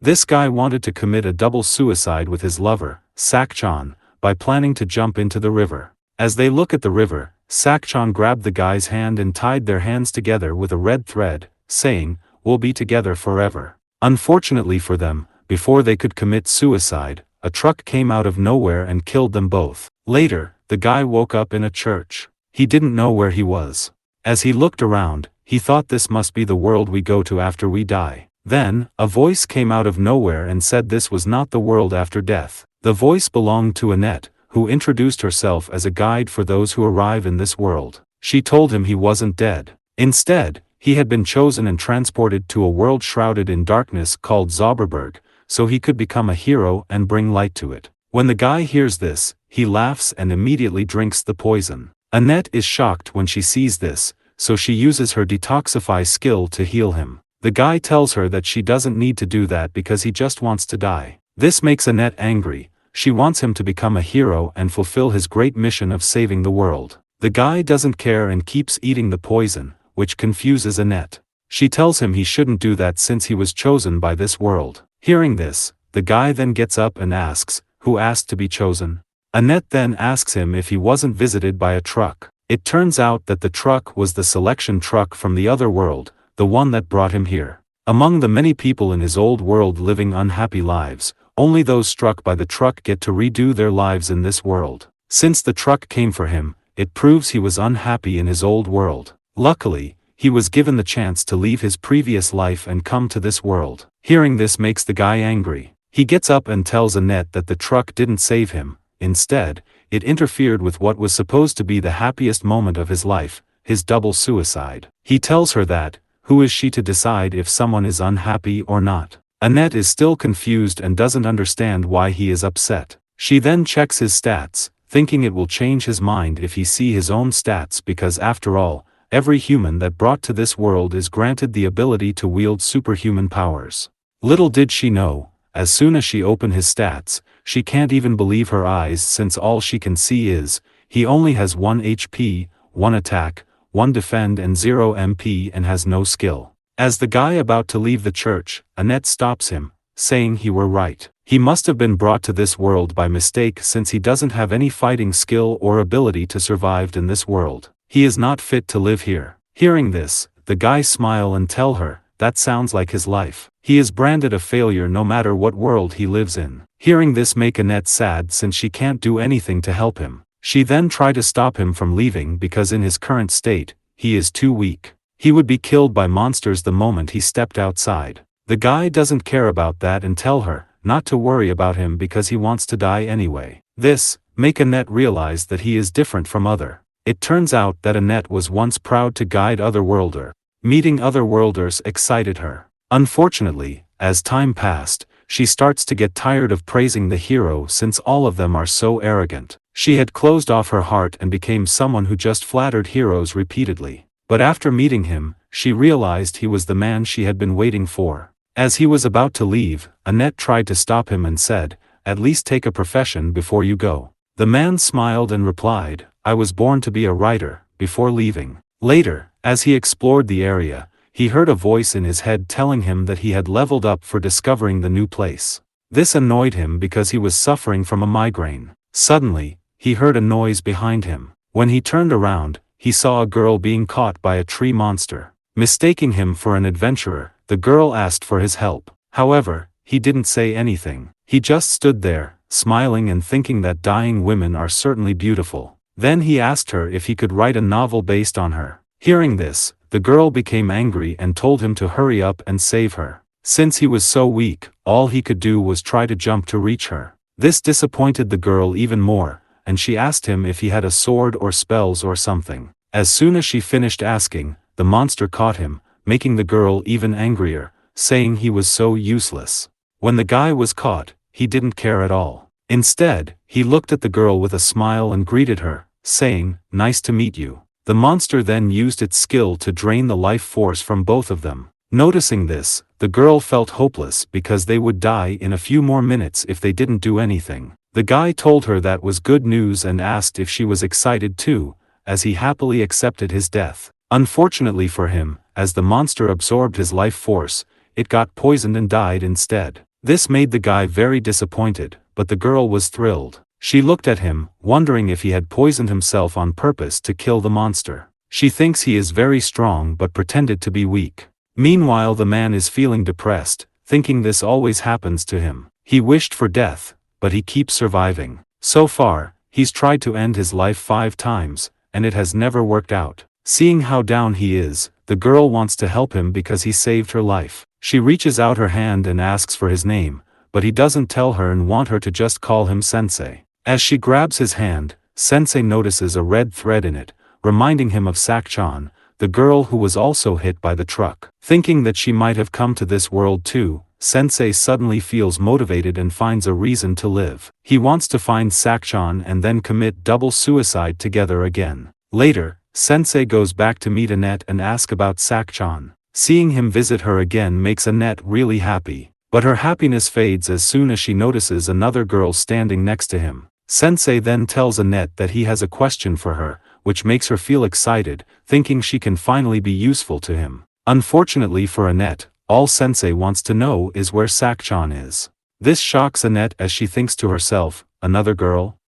This guy wanted to commit a double suicide with his lover, Sakchan, by planning to jump into the river. As they look at the river, Sakchan grabbed the guy's hand and tied their hands together with a red thread, saying, "We'll be together forever." Unfortunately for them, before they could commit suicide, a truck came out of nowhere and killed them both. Later, the guy woke up in a church. He didn't know where he was. As he looked around, he thought this must be the world we go to after we die. Then, a voice came out of nowhere and said this was not the world after death. The voice belonged to Annette, who introduced herself as a guide for those who arrive in this world. She told him he wasn't dead. Instead, he had been chosen and transported to a world shrouded in darkness called Zauberberg, so he could become a hero and bring light to it. When the guy hears this, he laughs and immediately drinks the poison. Annette is shocked when she sees this, so she uses her detoxify skill to heal him. The guy tells her that she doesn't need to do that because he just wants to die. This makes Annette angry. She wants him to become a hero and fulfill his great mission of saving the world. The guy doesn't care and keeps eating the poison, which confuses Annette. She tells him he shouldn't do that since he was chosen by this world. Hearing this, the guy then gets up and asks, "Who asked to be chosen?" Annette then asks him if he wasn't visited by a truck. It turns out that the truck was the selection truck from the other world, the one that brought him here. Among the many people in his old world living unhappy lives, only those struck by the truck get to redo their lives in this world. Since the truck came for him, it proves he was unhappy in his old world. Luckily, he was given the chance to leave his previous life and come to this world. Hearing this makes the guy angry. He gets up and tells Annette that the truck didn't save him. Instead, it interfered with what was supposed to be the happiest moment of his life, his double suicide. He tells her that, who is she to decide if someone is unhappy or not? Annette is still confused and doesn't understand why he is upset. She then checks his stats, thinking it will change his mind if he sees his own stats because after all, every human that brought to this world is granted the ability to wield superhuman powers. Little did she know, as soon as she opened his stats, she can't even believe her eyes since all she can see is, he only has 1 HP, 1 attack, 1 defend and 0 MP and has no skill. As the guy about to leave the church, Annette stops him, saying he were right. He must have been brought to this world by mistake since he doesn't have any fighting skill or ability to survive in this world. He is not fit to live here. Hearing this, the guy smile and tell her, that sounds like his life. He is branded a failure no matter what world he lives in. Hearing this make Annette sad since she can't do anything to help him. She then try to stop him from leaving because in his current state, he is too weak. He would be killed by monsters the moment he stepped outside. The guy doesn't care about that and tell her, not to worry about him because he wants to die anyway. This, make Annette realize that he is different from other. It turns out that Annette was once proud to guide Otherworlder. Meeting Otherworlders excited her. Unfortunately, as time passed, she starts to get tired of praising the hero since all of them are so arrogant. She had closed off her heart and became someone who just flattered heroes repeatedly. But after meeting him, she realized he was the man she had been waiting for. As he was about to leave, Annette tried to stop him and said, "At least take a profession before you go." The man smiled and replied, "I was born to be a writer," before leaving. Later, as he explored the area, he heard a voice in his head telling him that he had leveled up for discovering the new place. This annoyed him because he was suffering from a migraine. Suddenly, he heard a noise behind him. When he turned around, he saw a girl being caught by a tree monster. Mistaking him for an adventurer, the girl asked for his help. However, he didn't say anything. He just stood there, smiling and thinking that dying women are certainly beautiful. Then he asked her if he could write a novel based on her. Hearing this, the girl became angry and told him to hurry up and save her. Since he was so weak, all he could do was try to jump to reach her. This disappointed the girl even more, and she asked him if he had a sword or spells or something. As soon as she finished asking, the monster caught him, making the girl even angrier, saying he was so useless. When the guy was caught, he didn't care at all. Instead, he looked at the girl with a smile and greeted her, saying, "Nice to meet you." The monster then used its skill to drain the life force from both of them. Noticing this, the girl felt hopeless because they would die in a few more minutes if they didn't do anything. The guy told her that was good news and asked if she was excited too, as he happily accepted his death. Unfortunately for him, as the monster absorbed his life force, it got poisoned and died instead. This made the guy very disappointed, but the girl was thrilled. She looked at him, wondering if he had poisoned himself on purpose to kill the monster. She thinks he is very strong but pretended to be weak. Meanwhile the man is feeling depressed, thinking this always happens to him. He wished for death, but he keeps surviving. So far, he's tried to end his life 5 times, and it has never worked out. Seeing how down he is, the girl wants to help him because he saved her life. She reaches out her hand and asks for his name, but he doesn't tell her and want her to just call him Sensei. As she grabs his hand, Sensei notices a red thread in it, reminding him of Sak-chan, the girl who was also hit by the truck. Thinking that she might have come to this world too, Sensei suddenly feels motivated and finds a reason to live. He wants to find Sak-chan and then commit double suicide together again. Later, Sensei goes back to meet Annette and ask about Sak-chan. Seeing him visit her again makes Annette really happy. But her happiness fades as soon as she notices another girl standing next to him. Sensei then tells Annette that he has a question for her, which makes her feel excited, thinking she can finally be useful to him. Unfortunately for Annette, all Sensei wants to know is where Sak-chan is. This shocks Annette as she thinks to herself, another girl?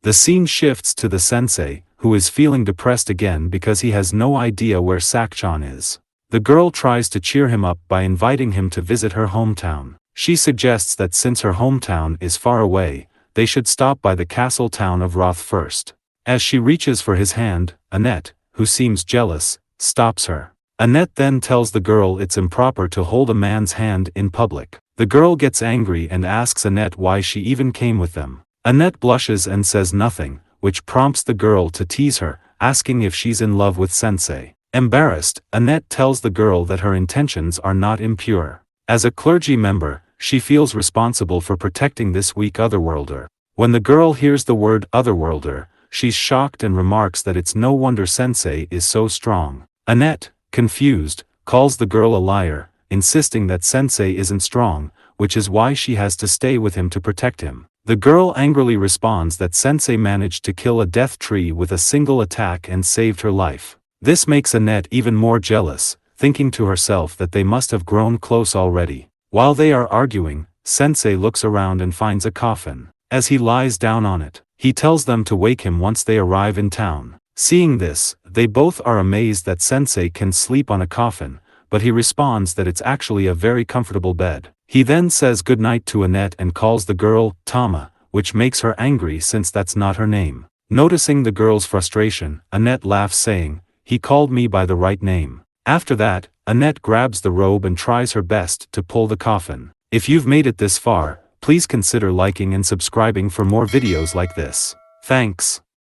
The scene shifts to the Sensei, who is feeling depressed again because he has no idea where Sak-chan is. The girl tries to cheer him up by inviting him to visit her hometown. She suggests that since her hometown is far away, they should stop by the castle town of Roth first. As she reaches for his hand, Annette, who seems jealous, stops her. Annette then tells the girl it's improper to hold a man's hand in public. The girl gets angry and asks Annette why she even came with them. Annette blushes and says nothing, which prompts the girl to tease her, asking if she's in love with Sensei. Embarrassed, Annette tells the girl that her intentions are not impure. As a clergy member, she feels responsible for protecting this weak otherworlder. When the girl hears the word otherworlder, she's shocked and remarks that it's no wonder Sensei is so strong. Annette, confused, calls the girl a liar, insisting that Sensei isn't strong, which is why she has to stay with him to protect him. The girl angrily responds that Sensei managed to kill a death tree with a single attack and saved her life. This makes Annette even more jealous, thinking to herself that they must have grown close already. While they are arguing, Sensei looks around and finds a coffin. As he lies down on it, he tells them to wake him once they arrive in town. Seeing this, they both are amazed that Sensei can sleep on a coffin, but he responds that it's actually a very comfortable bed. He then says goodnight to Annette and calls the girl Tama, which makes her angry since that's not her name. Noticing the girl's frustration, Annette laughs saying, "He called me by the right name." After that, Annette grabs the robe and tries her best to pull the coffin. If you've made it this far, please consider liking and subscribing for more videos like this. Thanks.